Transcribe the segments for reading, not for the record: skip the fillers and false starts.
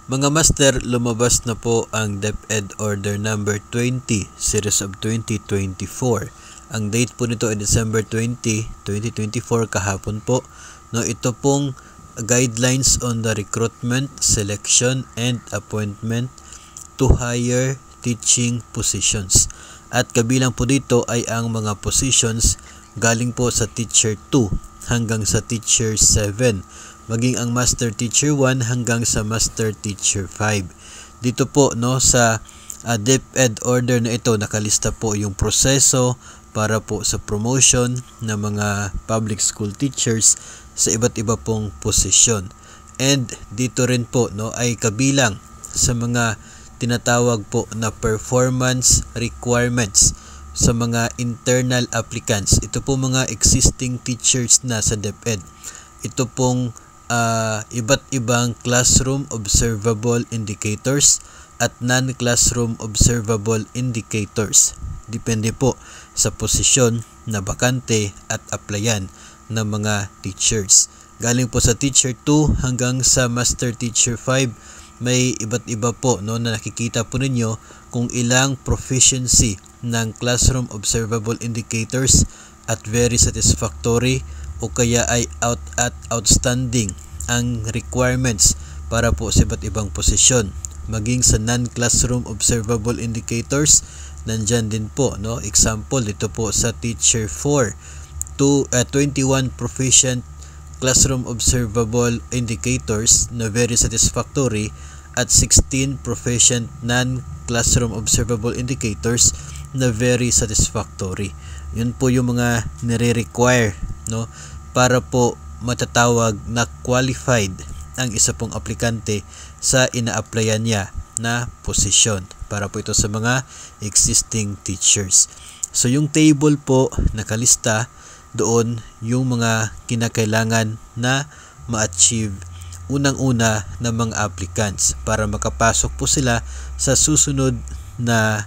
Mga master, lumabas na po ang DepEd Order number 20, Series of 2024. Ang date po nito ay December 20, 2024, kahapon po. No, ito pong guidelines on the recruitment, selection, and appointment to higher teaching positions. At kabilang po dito ay ang mga positions galing po sa Teacher 2 hanggang sa Teacher 7. Maging ang Master Teacher 1 hanggang sa Master Teacher 5. Dito po sa DepEd order na ito nakalista po yung proseso para po sa promotion ng mga public school teachers sa iba't iba pong posisyon. And dito rin po ay kabilang sa mga tinatawag po na performance requirements sa mga internal applicants. Ito po mga existing teachers na sa DepEd. Ito pong iba't ibang classroom observable indicators at non-classroom observable indicators. Depende po sa posisyon na bakante at applyan ng mga teachers. Galing po sa Teacher 2 hanggang sa Master Teacher 5, may iba't iba po na nakikita po ninyo kung ilang proficiency ng classroom observable indicators at very satisfactory o kaya ay outstanding ang requirements para po sa iba't ibang posisyon. Maging sa non-classroom observable indicators, nandyan din po, example dito po sa Teacher 4, 21 proficient classroom observable indicators na very satisfactory at 16 proficient non-classroom observable indicators na very satisfactory. Yun po yung mga nire-require para po matatawag na qualified ang isa pong aplikante sa ina-applyan niya na posisyon para po ito sa mga existing teachers. So yung table po nakalista doon yung mga kinakailangan na ma-achieve unang-una ng mga applicants para makapasok po sila sa susunod na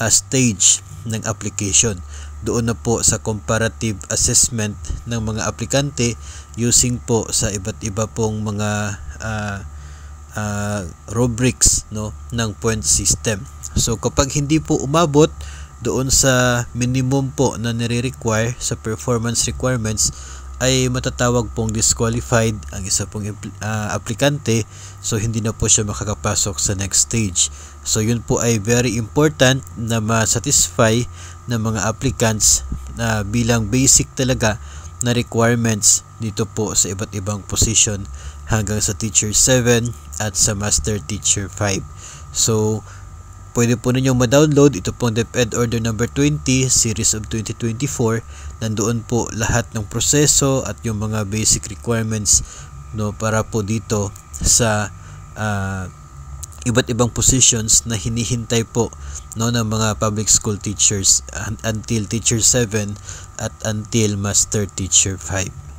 stage ng application. Doon na po sa comparative assessment ng mga aplikante using po sa iba't iba pong mga rubrics ng point system. So kapag hindi po umabot doon sa minimum po na nire-require sa performance requirements, ay matatawag pong disqualified ang isa pong aplikante, so hindi na po siya makakapasok sa next stage. So yun po ay very important na ma-satisfy ng mga applicants na bilang basic talaga na requirements dito po sa iba't ibang position hanggang sa Teacher 7 at sa Master Teacher 5. So pwede po ninyong ma-download ito pong DepEd Order number 20, Series of 2024. Nandoon po lahat ng proseso at yung mga basic requirements para po dito sa iba't ibang positions na hinihintay po ng mga public school teachers until Teacher 7 at until Master Teacher 5.